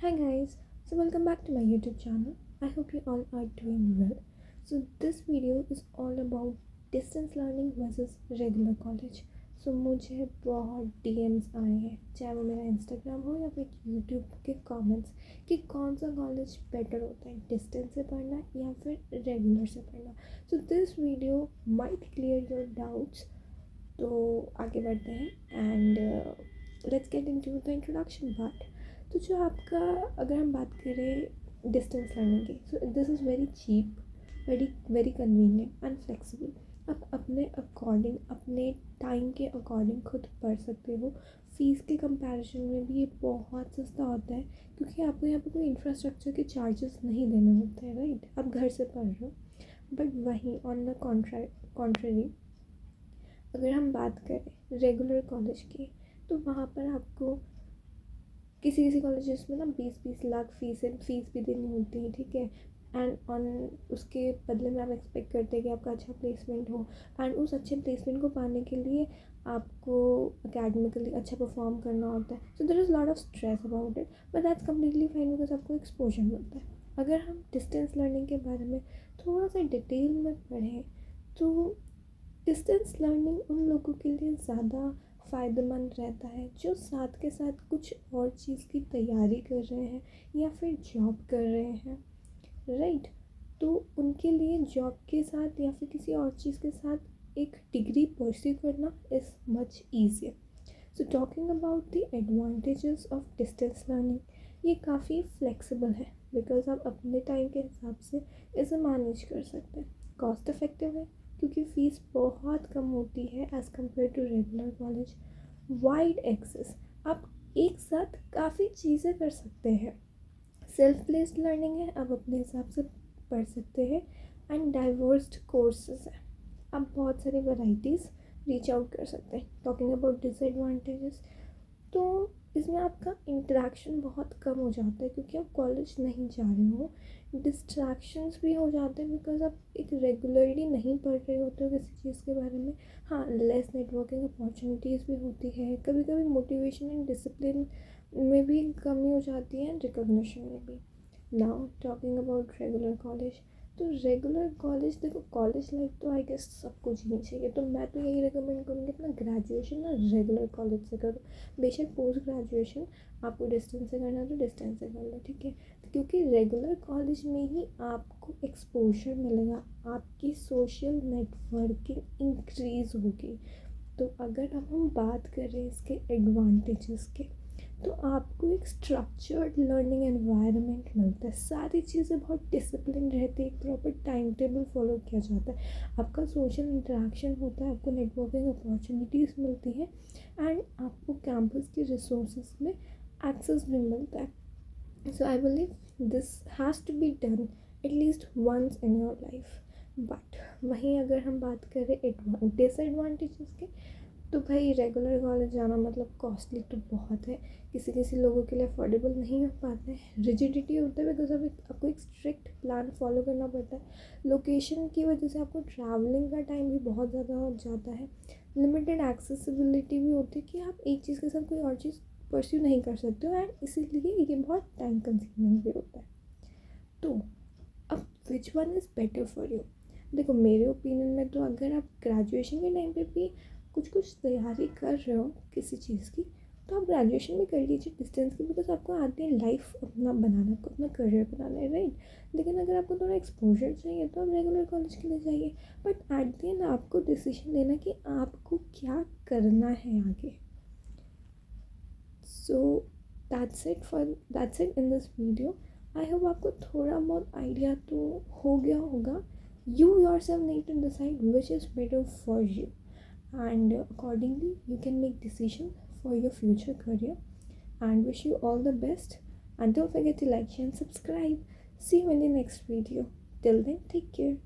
Hi guys, so welcome back to my YouTube channel. I hope you all are doing well. So this video is all about distance learning versus regular college. So मुझे बहुत DMs आए हैं, चाहे वो मेरा Instagram हो या फिर यूट्यूब के कमेंट्स, कि कौन सा कॉलेज बेटर होता है, डिस्टेंस से पढ़ना या फिर रेगुलर से पढ़ना. So this video might clear your doubts. तो आगे बढ़ते हैं and let's get into the introduction part. तो जो आपका, अगर हम बात करें डिस्टेंस लर्निंग की, so this is very cheap, very very convenient and flexible. आप अपने अकॉर्डिंग, अपने टाइम के अकॉर्डिंग खुद पढ़ सकते हो. फ़ीस के कंपैरिजन में भी ये बहुत सस्ता होता है, क्योंकि आपको यहाँ पे कोई इंफ्रास्ट्रक्चर के चार्जेस नहीं देने होते हैं, राइट. आप घर से पढ़ रहे हो. बट वहीं ऑन द कॉन्ट्ररी अगर हम बात करें रेगुलर कॉलेज की, तो वहाँ पर आपको किसी किसी कॉलेजेस में ना 20-20 लाख फीस भी देनी होती है, ठीक है. एंड ऑन उसके बदले में आप एक्सपेक्ट करते हैं कि आपका अच्छा प्लेसमेंट हो. एंड उस अच्छे प्लेसमेंट को पाने के लिए आपको अकेडमिकली अच्छा परफॉर्म करना होता है. So there is lot of stress about it, but that's completely fine because आपको एक्सपोजर मिलता है. अगर हम डिस्टेंस लर्निंग के बारे में थोड़ा सा डिटेल में पढ़ें, तो डिस्टेंस लर्निंग उन लोगों के लिए ज़्यादा फ़ायदेमंद रहता है जो साथ के साथ कुछ और चीज़ की तैयारी कर रहे हैं या फिर जॉब कर रहे हैं, राइट. तो उनके लिए जॉब के साथ या फिर किसी और चीज़ के साथ एक डिग्री परस्यू करना is much easier. So talking about the advantages of distance learning, ये काफ़ी फ्लेक्सिबल है बिकॉज आप अपने टाइम के हिसाब से इसे मैनेज कर सकते हैं. कॉस्ट इफ़ेक्टिव है क्योंकि फ़ीस बहुत कम होती है as compare to regular college. Wide access, आप एक साथ काफ़ी चीज़ें कर सकते हैं. सेल्फ प्लेस्ड लर्निंग है, आप अपने हिसाब से पढ़ सकते हैं. एंड डाइवर्स्ड कोर्सेज है, आप बहुत सारी वैराइटीज़ रीच आउट कर सकते हैं. टॉकिंग अबाउट डिसएडवांटेजेस, तो इसमें आपका इंटरेक्शन बहुत कम हो जाता है क्योंकि आप कॉलेज नहीं जा रहे हो. डिस्ट्रैक्शंस भी हो जाते हैं बिकॉज आप एक रेगुलरली नहीं पढ़ रहे होते हो किसी चीज़ के बारे में. हाँ, लेस नेटवर्किंग अपॉर्चुनिटीज़ भी होती है, कभी कभी मोटिवेशन एंड डिसिप्लिन में भी कमी हो जाती है, रिकॉग्निशन में भी. Now talking about regular college, तो रेगुलर कॉलेज, देखो कॉलेज लाइफ तो आई गेस सबको जीनी चाहिए, तो मैं तो यही रिकमेंड करूँगी अपना ग्रेजुएशन ना रेगुलर कॉलेज से करो. बेशक पोस्ट ग्रेजुएशन आपको डिस्टेंस से करना है तो डिस्टेंस से कर लो, ठीक है. क्योंकि रेगुलर कॉलेज में ही आपको एक्सपोजर मिलेगा, आपकी सोशल नेटवर्किंग इंक्रीज़ होगी. तो अगर अब हम बात करें इसके एडवांटेजेस के, तो आपको एक स्ट्रक्चर्ड लर्निंग एनवायरनमेंट मिलता है. सारी चीज़ें बहुत डिसिप्लिन रहती है, एक प्रॉपर टाइम टेबल फॉलो किया जाता है, आपका सोशल इंटरेक्शन होता है, आपको नेटवर्किंग अपॉर्चुनिटीज़ मिलती है. एंड आपको कैंपस के रिसोर्सेज में एक्सेस भी मिलता है. So I believe this has to be done at least once in your life. But वहीं अगर हम बात करें डिसएडवांटेजेस के, तो भाई रेगुलर कॉलेज जाना मतलब कॉस्टली तो बहुत है, किसी किसी लोगों के लिए अफोर्डेबल नहीं हो पाते हैं. रिजिडिटी होता है बिकॉज आपको एक स्ट्रिक्ट प्लान फॉलो करना पड़ता है. लोकेशन की वजह से आपको ट्रैवलिंग का टाइम भी बहुत ज़्यादा हो जाता है. लिमिटेड एक्सेसिबिलिटी भी होती है कि आप एक चीज़ के साथ कोई और चीज़ परस्यू नहीं कर सकते हो, एंड इसीलिए ये बहुत टाइम कंज्यूमिंग भी होता है. तो अब which one is better for you? देखो मेरे ओपिनियन में तो अगर आप ग्रेजुएशन के टाइम पे भी कुछ कुछ तैयारी कर रहे हो किसी चीज़ की, तो आप ग्रेजुएशन में कर लीजिए डिस्टेंस की, बिकॉज आपको आती है लाइफ अपना बनाना, आपको अपना करियर बनाना है, राइट. लेकिन अगर आपको थोड़ा एक्सपोजर चाहिए तो आप रेगुलर कॉलेज के लिए जाइए. बट एट द एंड आपको डिसीजन लेना कि आपको क्या करना है आगे. So that's it in this video. I hope आपको थोड़ा बहुत आइडिया तो हो गया होगा. You yourself need to decide which is better for you, and accordingly you can make decision for your future career. And wish you all the best, and don't forget to like, share and subscribe. See you in the next video. Till then, take care.